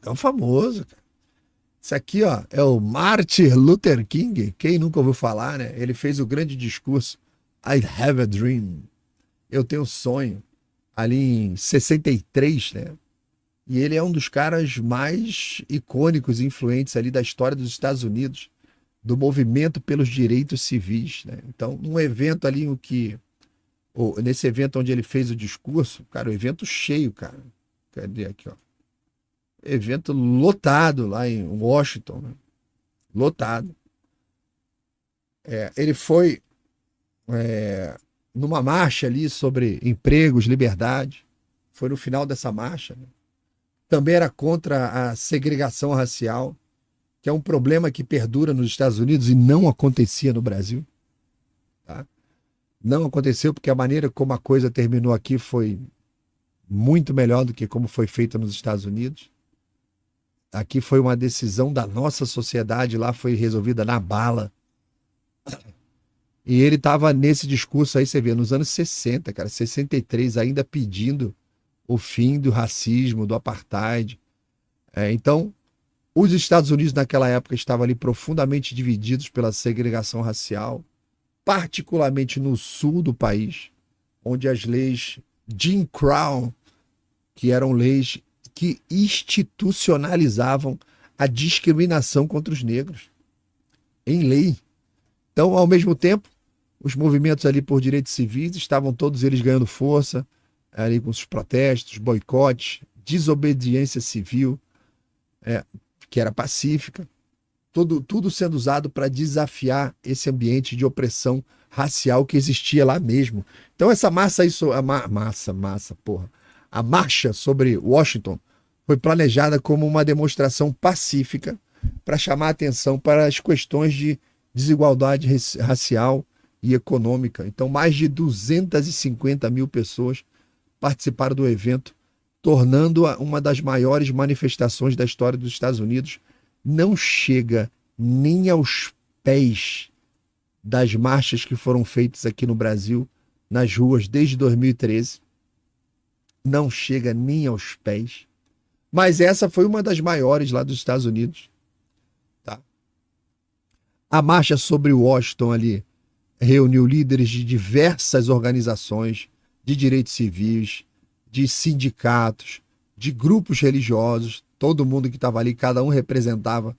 É um famoso, cara. Isso aqui, ó, é o Martin Luther King. Quem nunca ouviu falar, né? Ele fez o grande discurso I have a dream. Eu tenho um sonho. Ali em 63, né? E ele é um dos caras mais icônicos e influentes ali da história dos Estados Unidos, do movimento pelos direitos civis, né? Então, num evento ali nesse evento onde ele fez o discurso, cara, o evento cheio, cara. Cadê aqui, ó? Evento lotado lá em Washington, né? Lotado. Ele foi numa marcha ali sobre empregos, liberdade. Foi no final dessa marcha, né? Também era contra a segregação racial, que é um problema que perdura nos Estados Unidos e não acontecia no Brasil. Tá? Não aconteceu porque a maneira como a coisa terminou aqui foi muito melhor do que como foi feita nos Estados Unidos. Aqui foi uma decisão da nossa sociedade, lá foi resolvida na bala. E ele estava nesse discurso aí, você vê, nos anos 60, cara, 63, ainda pedindo o fim do racismo, do apartheid. Então, os Estados Unidos naquela época estavam ali profundamente divididos pela segregação racial, particularmente no sul do país, onde as leis Jim Crow, que eram leis que institucionalizavam a discriminação contra os negros, em lei. Então, ao mesmo tempo, os movimentos ali por direitos civis estavam todos eles ganhando força, ali com os protestos, boicotes, desobediência civil, que era pacífica, tudo sendo usado para desafiar esse ambiente de opressão racial que existia lá mesmo. Então essa a marcha sobre Washington foi planejada como uma demonstração pacífica para chamar a atenção para as questões de desigualdade racial e econômica. Então mais de 250 mil pessoas participaram do evento, tornando-a uma das maiores manifestações da história dos Estados Unidos. Não chega nem aos pés das marchas que foram feitas aqui no Brasil, nas ruas desde 2013. Não chega nem aos pés. Mas essa foi uma das maiores lá dos Estados Unidos. Tá? A marcha sobre Washington ali reuniu líderes de diversas organizações de direitos civis, de sindicatos, de grupos religiosos, todo mundo que estava ali, cada um representava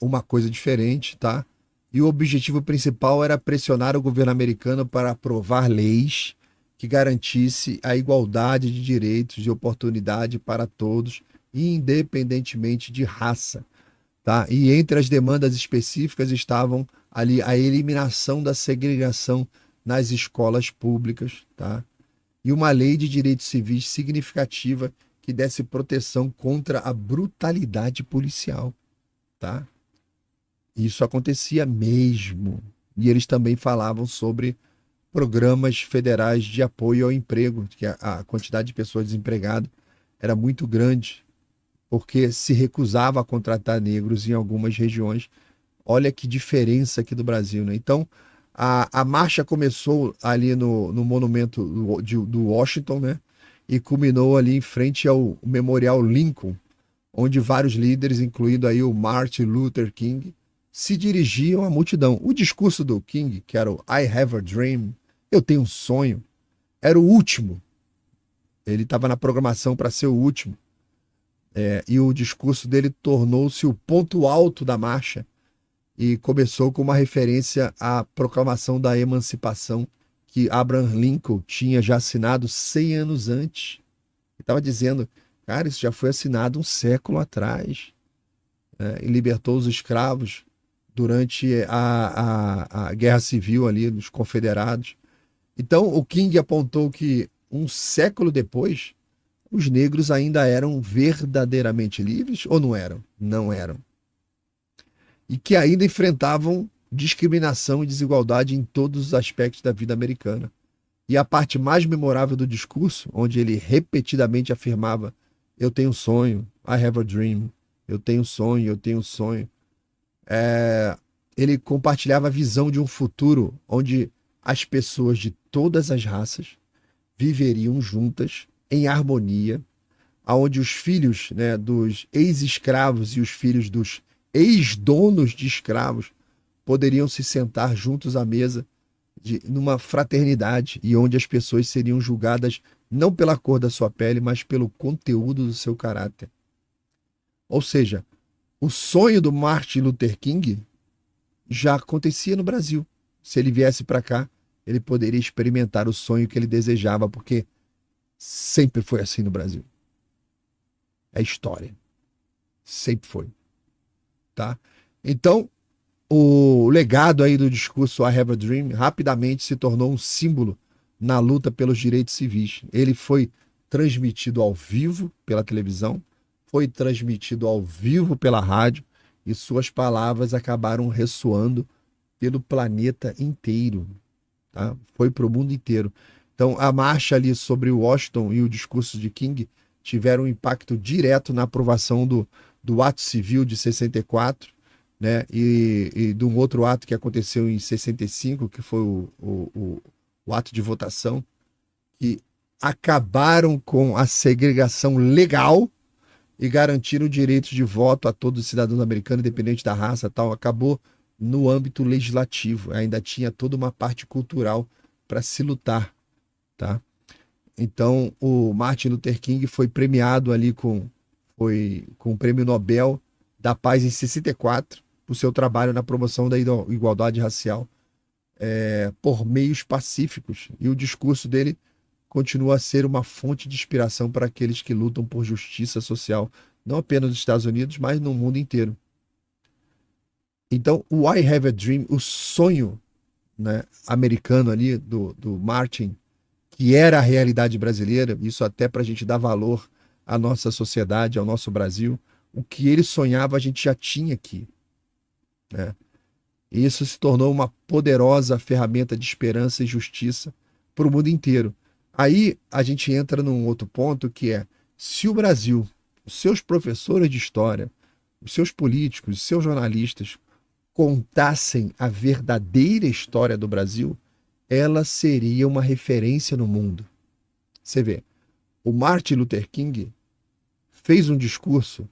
uma coisa diferente, tá? E o objetivo principal era pressionar o governo americano para aprovar leis que garantisse a igualdade de direitos e oportunidade para todos, independentemente de raça, tá? E entre as demandas específicas estavam ali a eliminação da segregação nas escolas públicas, tá? E uma lei de direitos civis significativa que desse proteção contra a brutalidade policial, tá? Isso acontecia mesmo. E eles também falavam sobre programas federais de apoio ao emprego, que a quantidade de pessoas desempregadas era muito grande, porque se recusava a contratar negros em algumas regiões. Olha que diferença aqui do Brasil, né? Então, a marcha começou ali no monumento do Washington, né? E culminou ali em frente ao Memorial Lincoln, onde vários líderes, incluindo aí o Martin Luther King, se dirigiam à multidão. O discurso do King, que era o I have a dream, eu tenho um sonho, era o último. Ele estava na programação para ser o último. E o discurso dele tornou-se o ponto alto da marcha e começou com uma referência à proclamação da emancipação que Abraham Lincoln tinha já assinado 100 anos antes. Ele estava dizendo, cara, isso já foi assinado um século atrás, né? E libertou os escravos durante a Guerra Civil ali dos Confederados. Então o King apontou que um século depois os negros ainda eram verdadeiramente livres ou não eram? Não eram. E que ainda enfrentavam discriminação e desigualdade em todos os aspectos da vida americana. E a parte mais memorável do discurso, onde ele repetidamente afirmava, eu tenho um sonho, I have a dream, eu tenho um sonho, eu tenho um sonho. Ele compartilhava a visão de um futuro onde as pessoas de todas as raças viveriam juntas, em harmonia, onde os filhos, né, dos ex-escravos e os filhos dos ex-donos de escravos poderiam se sentar juntos à mesa numa fraternidade e onde as pessoas seriam julgadas não pela cor da sua pele, mas pelo conteúdo do seu caráter. Ou seja, o sonho do Martin Luther King já acontecia no Brasil. Se ele viesse para cá, ele poderia experimentar o sonho que ele desejava, porque sempre foi assim no Brasil. É história. Sempre foi. Tá? Então, o legado aí do discurso I Have a Dream rapidamente se tornou um símbolo na luta pelos direitos civis. Ele foi transmitido ao vivo pela televisão, foi transmitido ao vivo pela rádio e suas palavras acabaram ressoando pelo planeta inteiro. Tá? Foi para o mundo inteiro. Então, a marcha ali sobre Washington e o discurso de King tiveram um impacto direto na aprovação do Ato Civil de 64, né? E de um outro ato que aconteceu em 65, que foi o ato de votação, que acabaram com a segregação legal e garantiram o direito de voto a todos os cidadãos americanos, independente da raça, tal. Acabou no âmbito legislativo. Ainda tinha toda uma parte cultural para se lutar, tá? Então, o Martin Luther King foi premiado ali com o Prêmio Nobel da Paz em 64, por seu trabalho na promoção da igualdade racial por meios pacíficos. E o discurso dele continua a ser uma fonte de inspiração para aqueles que lutam por justiça social, não apenas nos Estados Unidos, mas no mundo inteiro. Então, o I Have a Dream, o sonho, né, americano ali do Martin, que era a realidade brasileira, isso até para a gente dar valor à nossa sociedade, ao nosso Brasil, o que ele sonhava a gente já tinha aqui, né? E isso se tornou uma poderosa ferramenta de esperança e justiça para o mundo inteiro. Aí a gente entra num outro ponto que é, se o Brasil, os seus professores de história, os seus políticos, os seus jornalistas contassem a verdadeira história do Brasil, ela seria uma referência no mundo. Você vê, o Martin Luther King fez um discurso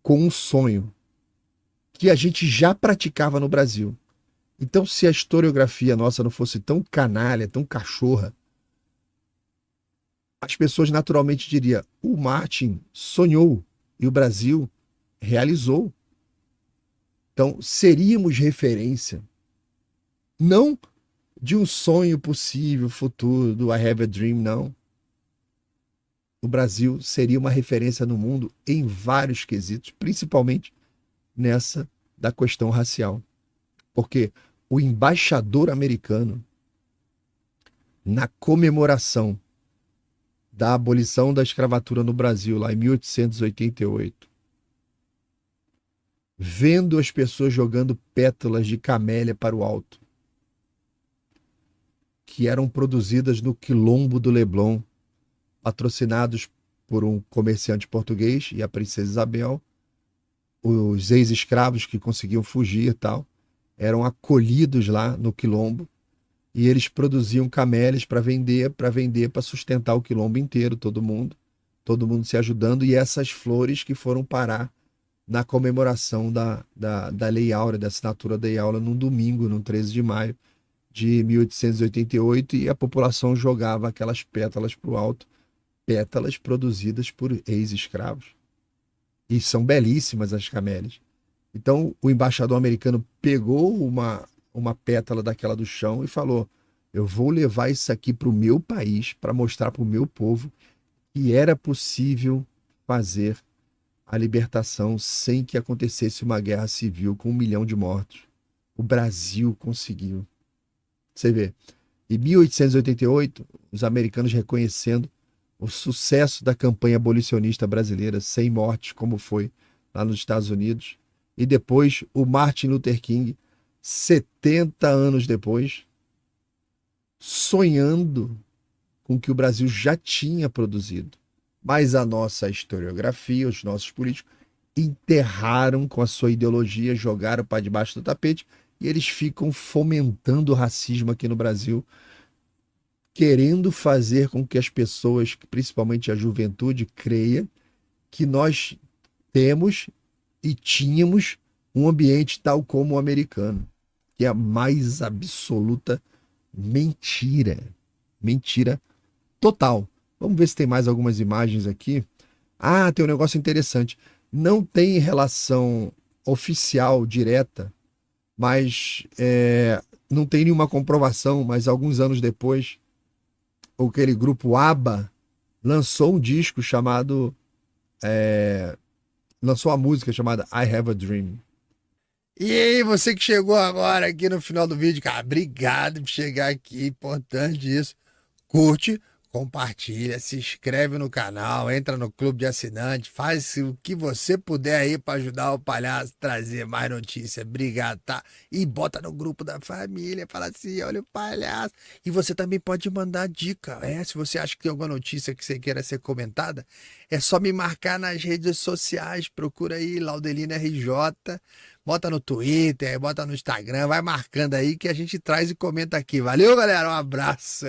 com um sonho que a gente já praticava no Brasil. Então, se a historiografia nossa não fosse tão canalha, tão cachorra, as pessoas naturalmente diriam, o Martin sonhou e o Brasil realizou. Então, seríamos referência, não de um sonho possível, futuro, do I Have a Dream, não. O Brasil seria uma referência no mundo em vários quesitos, principalmente nessa da questão racial. Porque o embaixador americano, na comemoração da abolição da escravatura no Brasil, lá em 1888, vendo as pessoas jogando pétalas de camélia para o alto, que eram produzidas no Quilombo do Leblon, patrocinados por um comerciante português e a princesa Isabel, os ex-escravos que conseguiam fugir e tal, eram acolhidos lá no Quilombo e eles produziam camélias para vender, para sustentar o Quilombo inteiro, todo mundo se ajudando, e essas flores que foram parar na comemoração da Lei Áurea, da assinatura da Lei Áurea, num domingo, no 13 de maio de 1888, e a população jogava aquelas pétalas para o alto, pétalas produzidas por ex-escravos. E são belíssimas as camélias. Então, o embaixador americano pegou uma pétala daquela do chão e falou, eu vou levar isso aqui para o meu país, para mostrar para o meu povo que era possível fazer a libertação sem que acontecesse uma guerra civil com 1 milhão de mortos. O Brasil conseguiu. Você vê, em 1888, os americanos reconhecendo o sucesso da campanha abolicionista brasileira, sem mortes, como foi lá nos Estados Unidos, e depois o Martin Luther King, 70 anos depois, sonhando com o que o Brasil já tinha produzido. Mas a nossa historiografia, os nossos políticos, enterraram com a sua ideologia, jogaram para debaixo do tapete, e eles ficam fomentando o racismo aqui no Brasil, querendo fazer com que as pessoas, principalmente a juventude, creia que nós temos e tínhamos um ambiente tal como o americano, que é a mais absoluta mentira. Mentira total. Vamos ver se tem mais algumas imagens aqui. Ah, tem um negócio interessante. Não tem relação oficial direta, mas não tem nenhuma comprovação, mas alguns anos depois, aquele grupo ABBA lançou um disco chamado... lançou uma música chamada I Have a Dream. E aí, você que chegou agora aqui no final do vídeo, cara, obrigado por chegar aqui, importante isso. Curte, compartilha, se inscreve no canal, entra no clube de assinantes, faz o que você puder aí para ajudar o Palhaço a trazer mais notícias. Obrigado, tá? E bota no grupo da família, fala assim, olha o Palhaço. E você também pode mandar dica, se você acha que tem alguma notícia que você queira ser comentada, é só me marcar nas redes sociais, procura aí Laudelino RJ, bota no Twitter, bota no Instagram, vai marcando aí que a gente traz e comenta aqui. Valeu, galera, um abraço.